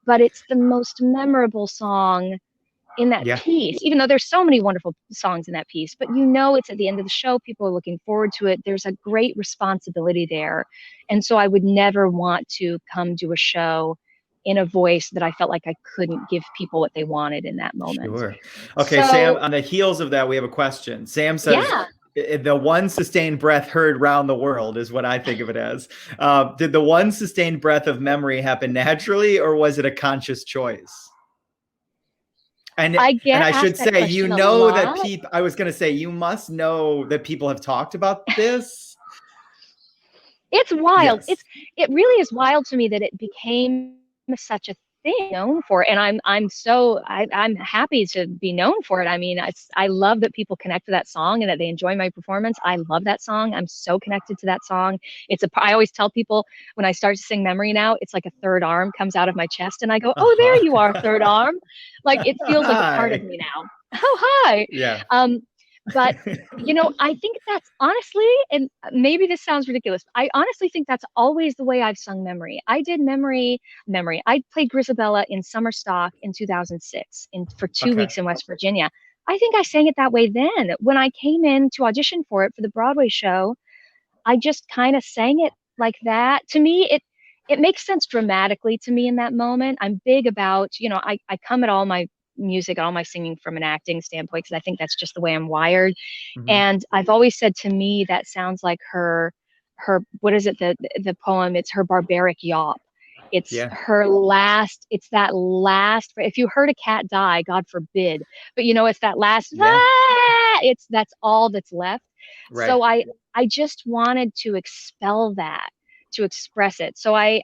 but it's the most memorable song in that piece, even though there's so many wonderful songs in that piece, but you know, it's at the end of the show, people are looking forward to it. There's a great responsibility there. And so I would never want to come to a show in a voice that I felt like I couldn't give people what they wanted in that moment. Sure. Okay, so, Sam, on the heels of that, we have a question. Sam says, the one sustained breath heard round the world is what I think of it as. Did the one sustained breath of memory happen naturally, or was it a conscious choice? And I should say, you know, that people, I was going to say, you must know that people have talked about this. It's wild. Yes. It really is wild to me that it became such a thing known for, and I'm happy to be known for it. I mean, I love that people connect to that song and that they enjoy my performance. I love that song. I'm so connected to that song. I always tell people when I start to sing Memory now, it's like a third arm comes out of my chest, and I go, "Oh, there you are, third arm." Like it feels like a part of me now. Oh, hi. Yeah. But, you know, I think that's honestly, and maybe this sounds ridiculous, I honestly think that's always the way I've sung Memory. I did Memory. I played Grisabella in summer stock in 2006 for 2 weeks in West Virginia. I think I sang it that way then. When I came in to audition for it for the Broadway show, I just kind of sang it like that. To me, it makes sense dramatically to me in that moment. I'm big about, you know, I come at all my music, all my singing from an acting standpoint, because I think that's just the way I'm wired. And I've always said, to me, that sounds like her what is it, the poem, it's her barbaric yawp. It's her last, it's that last, if you heard a cat die, God forbid, but you know, it's that last that's all that's left. So I just wanted to expel that, to express it. So I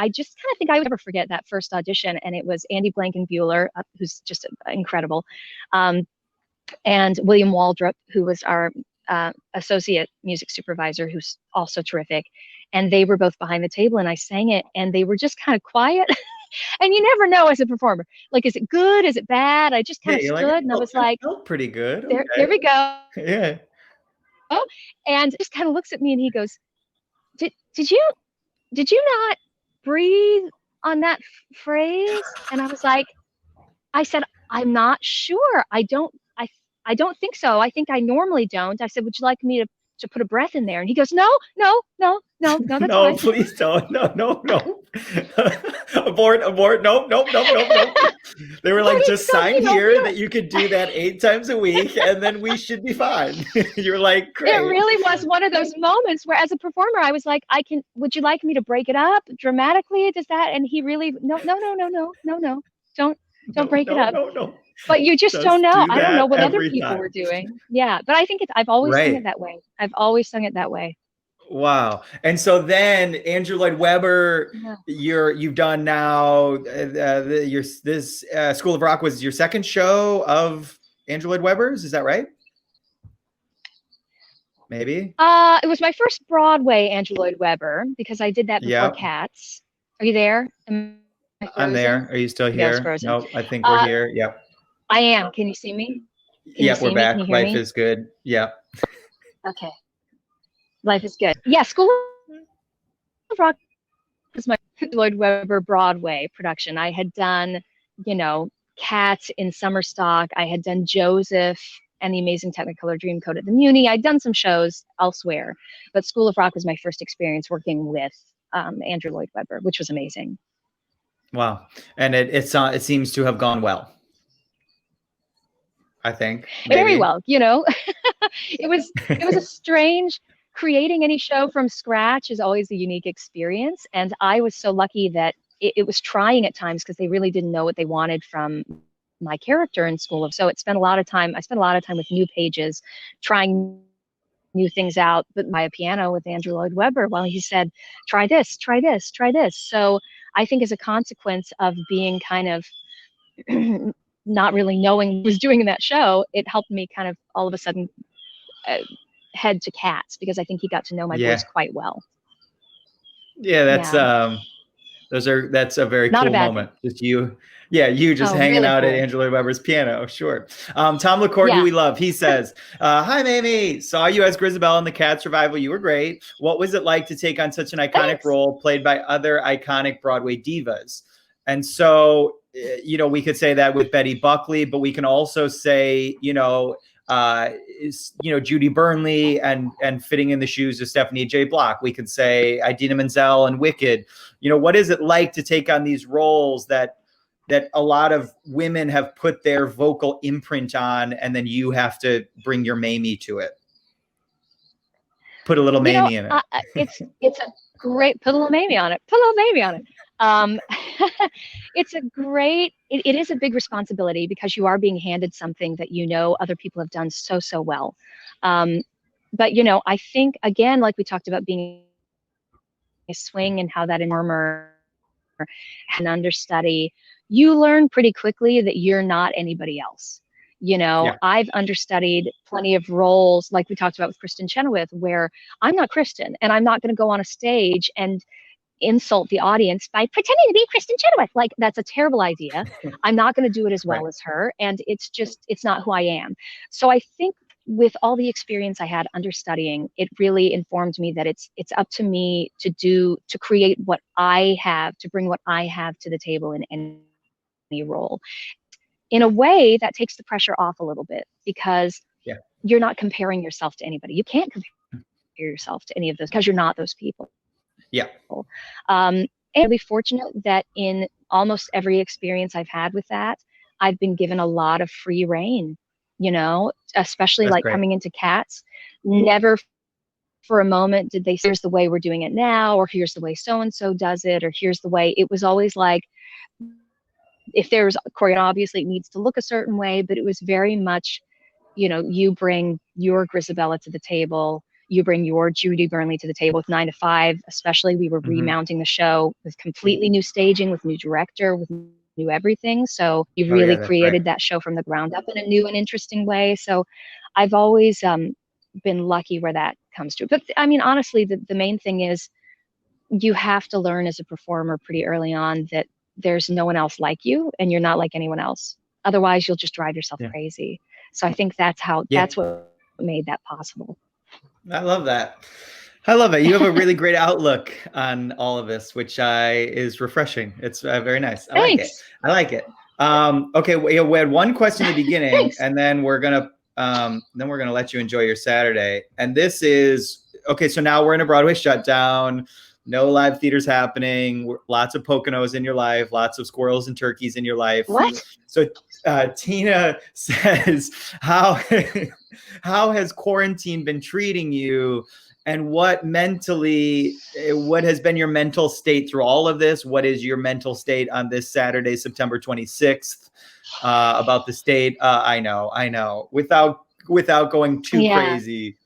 just kind of think I would never forget that first audition, and it was Andy Blankenbuehler, who's just incredible, and William Waldrop, who was our associate music supervisor, who's also terrific, and they were both behind the table, and I sang it, and they were just kind of quiet, and you never know as a performer, like, is it good, is it bad? I just kind of stood, and I was like, felt pretty good. There we go. Yeah. Oh, and just kind of looks at me, and he goes, did you not breathe on that phrase? And I was like, I said, I'm not sure. I don't think so. I think I normally don't. I said, would you like me to put a breath in there? And he goes, no, that's no, fine. Please don't. No. Abort. No. They were like, just sign here that you could do that 8 times a week, and then we should be fine. You're like, great. It really was one of those moments where, as a performer, I was like, would you like me to break it up dramatically? Does that? And he really, no. Don't break it up. No. But you just don't know. I don't know what other people were doing. Yeah, but I think I've always sung it that way. I've always sung it that way. Wow. And so then Andrew Lloyd Webber, you've done now this School of Rock was your second show of Andrew Lloyd Webber's. Is that right? Maybe. It was my first Broadway Andrew Lloyd Webber, because I did that before Cats. Are you there? I'm there. Are you still here? No, I think we're here. Yep. I am. Can you see me? We're back. Life is good. Yeah. Okay. Life is good. Yeah, School of Rock was my Lloyd Webber Broadway production. I had done, you know, Cats in summer stock. I had done Joseph and the Amazing Technicolor Dreamcoat at the Muni. I'd done some shows elsewhere, but School of Rock was my first experience working with Andrew Lloyd Webber, which was amazing. Wow. And it seems to have gone well, I think. Maybe. Very well, you know. it was a strange, creating any show from scratch is always a unique experience. And I was so lucky that it was trying at times, because they really didn't know what they wanted from my character in School of. So I spent a lot of time with new pages, trying new things out, but by a piano with Andrew Lloyd Webber, while he said, try this. So I think as a consequence of being kind of not really knowing what I was doing in that show, it helped me kind of all of a sudden head to cats, because I think he got to know my voice quite well. Yeah, that's that's a very Not cool a bad moment. Just you just hanging really out cool. at Angela Weber's piano. Sure. Tom LaCourt, who we love, he says, hi, Mamie. Saw you as Grisabella in the Cat Survival. You were great. What was it like to take on such an iconic role played by other iconic Broadway divas? And so, we could say that with Betty Buckley, but we can also say, Judy Burnley and fitting in the shoes of Stephanie J. Block. We could say Idina Menzel and Wicked. What is it like to take on these roles that a lot of women have put their vocal imprint on, and then you have to bring your Mamie to it? Put a little Mamie in it. It's a great, put a little Mamie on it. Put a little Mamie on it. It is a big responsibility, because you are being handed something that other people have done so well. But I think, again, like we talked about being a swing and how that informer and understudy, you learn pretty quickly that you're not anybody else. I've understudied plenty of roles, like we talked about with Kristen Chenoweth, where I'm not Kristen, and I'm not going to go on a stage and insult the audience by pretending to be Kristen Chenoweth. Like, that's a terrible idea. I'm not going to do it as well as her, and it's not who I am. So I think with all the experience I had understudying, it really informed me that it's up to me to create what I have, to bring what I have to the table in any role. In a way, that takes the pressure off a little bit, because you're not comparing yourself to anybody. You can't compare yourself to any of those, because you're not those people. And I'm really fortunate that in almost every experience I've had with that, I've been given a lot of free reign, especially That's like great. Coming into Cats. Never for a moment did they say, here's the way we're doing it now, or here's the way so-and-so does it, or here's the way. It was always like, if there's choreography, obviously it needs to look a certain way, but it was very much, you bring your Grisabella to the table, you bring your Judy Burnley to the table. With 9 to 5, especially, we were remounting the show with completely new staging, with new director, with new everything. So you really created that show from the ground up in a new and interesting way. So I've always been lucky where that comes to. But I mean, honestly, the main thing is you have to learn as a performer pretty early on that there's no one else like you, and you're not like anyone else. Otherwise, you'll just drive yourself crazy. So I think that's what made that possible. I love that. I love it. You have a really great outlook on all of this, which is refreshing. It's very nice. Thanks. I like it. Okay, we had one question at the beginning, and then we're gonna let you enjoy your Saturday. And this is okay. So now we're in a Broadway shutdown. No live theaters happening. Lots of Poconos in your life. Lots of squirrels and turkeys in your life. What? So Tina says, how has quarantine been treating you? And what has been your mental state through all of this? What is your mental state on this Saturday, September 26th, about the state? I know. Without going too crazy,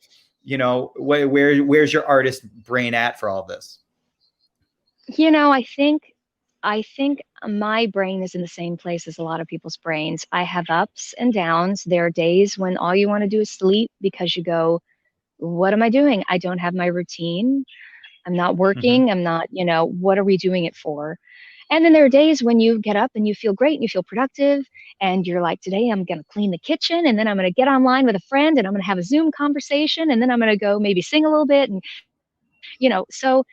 where's your artist brain at for all of this? I think my brain is in the same place as a lot of people's brains. I have ups and downs. There are days when all you want to do is sleep, because you go, what am I doing? I don't have my routine. I'm not working. I'm not, what are we doing it for? And then there are days when you get up and you feel great and you feel productive, and you're like, today I'm going to clean the kitchen, and then I'm going to get online with a friend, and I'm going to have a Zoom conversation, and then I'm going to go maybe sing a little bit. And, so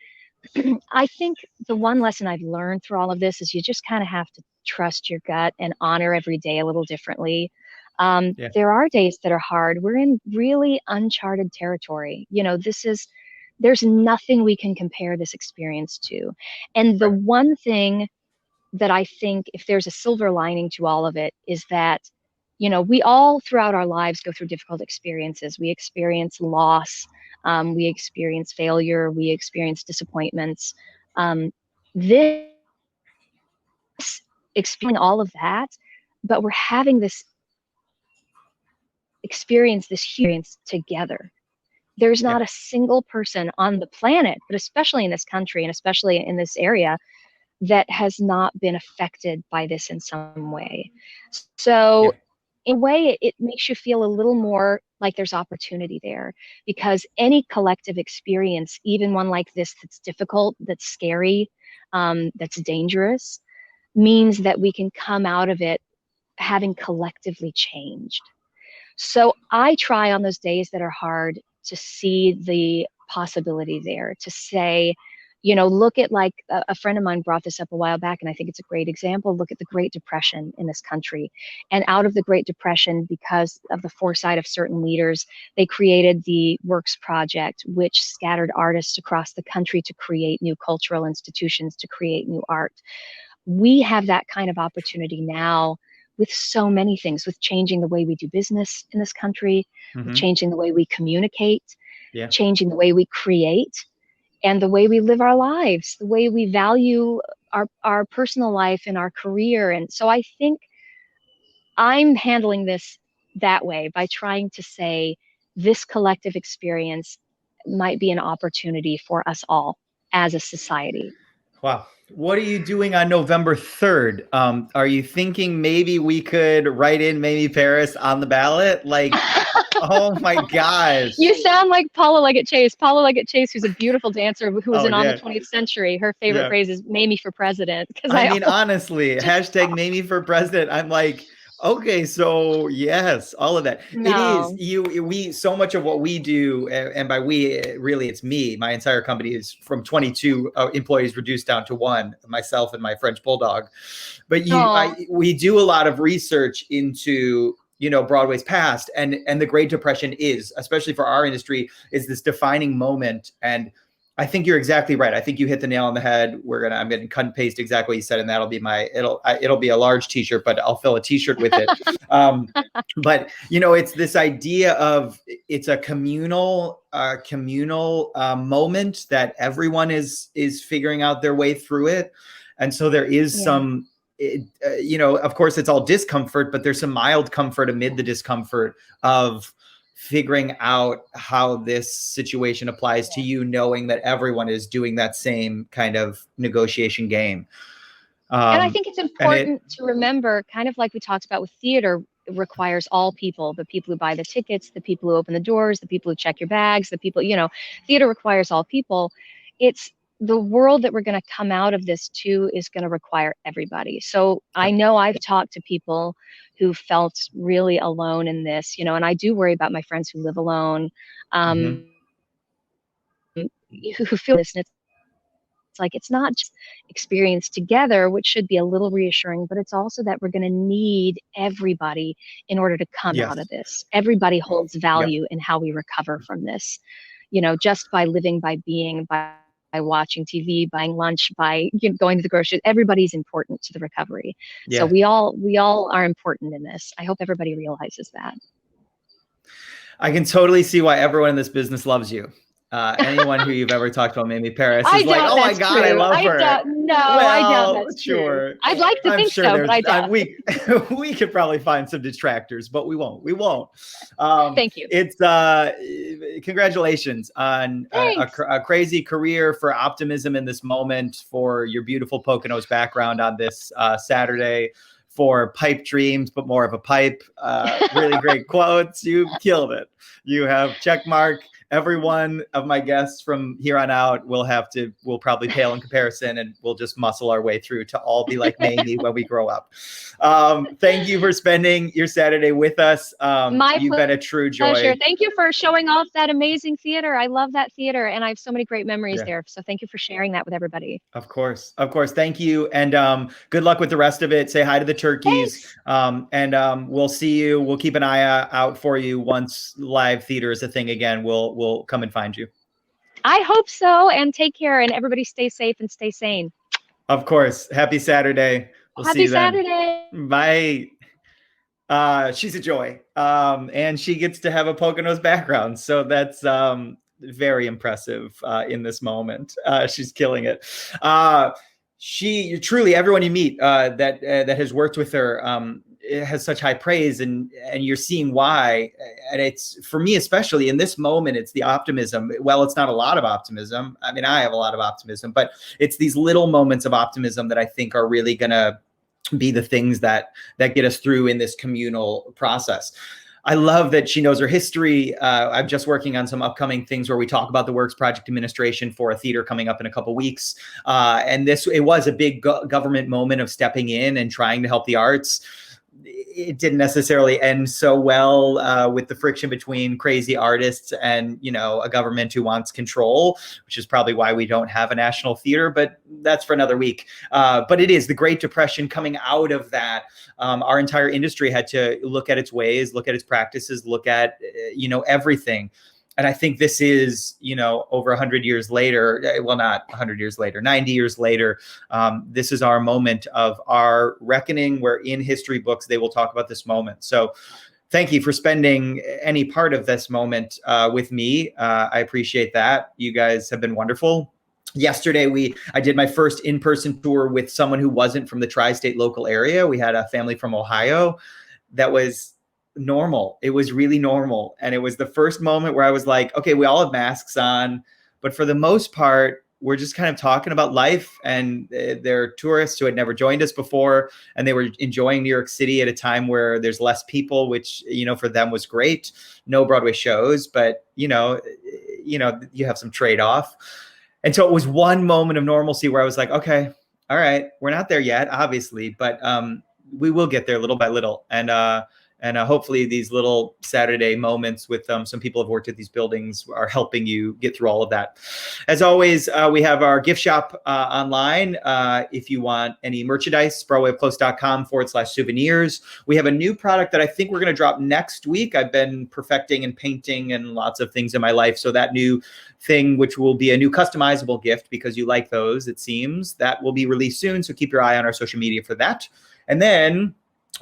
I think the one lesson I've learned through all of this is you just kind of have to trust your gut and honor every day a little differently. There are days that are hard. We're in really uncharted territory. There's nothing we can compare this experience to. And the one thing that I think, if there's a silver lining to all of it, is that, we all throughout our lives go through difficult experiences. We experience loss. We experience failure. We experience disappointments. This experiencing all of that, but we're having this experience together. There's not a single person on the planet, but especially in this country and especially in this area, that has not been affected by this in some way. So in a way, it makes you feel a little more like there's opportunity there, because any collective experience, even one like this that's difficult, that's scary, that's dangerous, means that we can come out of it having collectively changed. So I try on those days that are hard to see the possibility there, to say, look at, like, a friend of mine brought this up a while back, and I think it's a great example. Look at the Great Depression in this country. And out of the Great Depression, because of the foresight of certain leaders, they created the Works Project, which scattered artists across the country to create new cultural institutions, to create new art. We have that kind of opportunity now with so many things, with changing the way we do business in this country, with changing the way we communicate, changing the way we create, and the way we live our lives, the way we value our personal life and our career. And so I think I'm handling this that way, by trying to say this collective experience might be an opportunity for us all as a society. Wow. What are you doing on November 3rd? Are you thinking maybe we could write in Mamie Parris on the ballot? Like, oh my gosh. You sound like Paula Leggett-Chase. Paula Leggett-Chase, who's a beautiful dancer who was on the 20th century. Her favorite phrase is Mamie for president. I mean, honestly, hashtag Mamie for president. I'm like, okay, so yes, all of that. No. It is so much of what we do, and by we, really, it's me. My entire company is from 22 employees reduced down to 1, myself and my French bulldog. But we do a lot of research into, Broadway's past, and the Great Depression is, especially for our industry, is this defining moment. And I think you're exactly right. I think you hit the nail on the head. I'm going to cut and paste exactly what you said, and that'll be it'll be a large T-shirt, but I'll fill a T-shirt with it. But it's this idea of, it's a communal moment that everyone is figuring out their way through it, and so there is some. Of course, it's all discomfort, but there's some mild comfort amid the discomfort of figuring out how this situation applies to you, knowing that everyone is doing that same kind of negotiation game. And I think it's important to remember, kind of like we talked about with theater, requires all people, the people who buy the tickets, the people who open the doors, the people who check your bags, the people, theater requires all people. It's the world that we're going to come out of this too is going to require everybody. So I know I've talked to people who felt really alone in this, and I do worry about my friends who live alone, who feel this. And it's like, it's not just experience together, which should be a little reassuring, but it's also that we're going to need everybody in order to come out of this. Everybody holds value in how we recover from this, just by living, by being, by watching TV, buying lunch, by going to the grocery. Everybody's important to the recovery. So we all are important in this. I hope everybody realizes that. I can totally see why everyone in this business loves you. Anyone who you've ever talked about Mamie Parris is like, oh my God, I love her. I doubt that's true. I'd like to think so, but I doubt. We could probably find some detractors, but we won't. Thank you. It's congratulations on a crazy career, for optimism in this moment, for your beautiful Poconos background on this Saturday, for pipe dreams, but more of a pipe. Really great quotes. You killed it. You have check mark. Every one of my guests from here on out will probably pale in comparison, and we'll just muscle our way through to all be like Mamie when we grow up. Thank you for spending your Saturday with us. You've been a true joy. Pleasure. Thank you for showing off that amazing theater. I love that theater, and I have so many great memories there. So thank you for sharing that with everybody. Of course. Thank you. And good luck with the rest of it. Say hi to the turkeys. And we'll see you. We'll keep an eye out for you once live theater is a thing again. We'll come and find you. I hope so. And take care, and everybody stay safe and stay sane. Of course. Happy Saturday. We'll see you then. Happy Saturday. Bye. She's a joy. And she gets to have a Poconos background. So that's very impressive in this moment. She's killing it. She truly, everyone you meet that has worked with her, it has such high praise, and you're seeing why. And it's, for me, especially in this moment, it's the optimism. Well, it's not a lot of optimism. I mean, I have a lot of optimism, but it's these little moments of optimism that I think are really going to be the things that get us through in this communal process. I love that she knows her history. I'm just working on some upcoming things where we talk about the Works Project Administration for a theater coming up in a couple weeks. And it was a big government moment of stepping in and trying to help the arts. It didn't necessarily end so well with the friction between crazy artists and, a government who wants control, which is probably why we don't have a national theater, but that's for another week. But it is the Great Depression coming out of that. Our entire industry had to look at its ways, look at its practices, look at, everything. And I think this is, over 100 years later, well, not 100 years later, 90 years later, this is our moment of our reckoning, where in history books, they will talk about this moment. So thank you for spending any part of this moment with me. I appreciate that. You guys have been wonderful. Yesterday, I did my first in-person tour with someone who wasn't from the tri-state local area. We had a family from Ohio that was normal. It was really normal. And it was the first moment where I was like, okay, we all have masks on, but for the most part, we're just kind of talking about life. And they're tourists who had never joined us before, and they were enjoying New York City at a time where there's less people, which, for them was great. No Broadway shows, but you have some trade-off. And so it was one moment of normalcy where I was like, okay, all right, we're not there yet, obviously, but we will get there little by little. And hopefully these little Saturday moments with some people who have worked at these buildings are helping you get through all of that. As always, we have our gift shop online. If you want any merchandise, BroadwayUpClose.com/souvenirs. We have a new product that I think we're going to drop next week. I've been perfecting and painting and lots of things in my life. So that new thing, which will be a new customizable gift because you like those, it seems, that will be released soon. So keep your eye on our social media for that. And then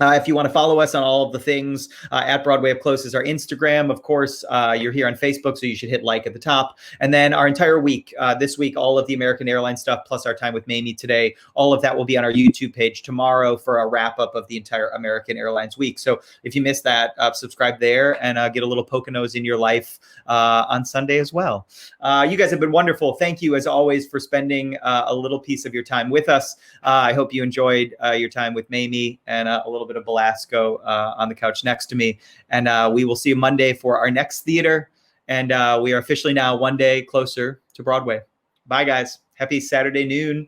if you want to follow us on all of the things, at Broadway Up Close is our Instagram. Of course, you're here on Facebook, so you should hit like at the top. And then our entire week, this week, all of the American Airlines stuff, plus our time with Mamie today, all of that will be on our YouTube page tomorrow for a wrap up of the entire American Airlines week. So if you missed that, subscribe there and get a little Poconos in your life on Sunday as well. You guys have been wonderful. Thank you, as always, for spending a little piece of your time with us. I hope you enjoyed your time with Mamie and a little bit of Belasco on the couch next to me. And we will see you Monday for our next theater. And we are officially now one day closer to Broadway. Bye, guys. Happy Saturday noon.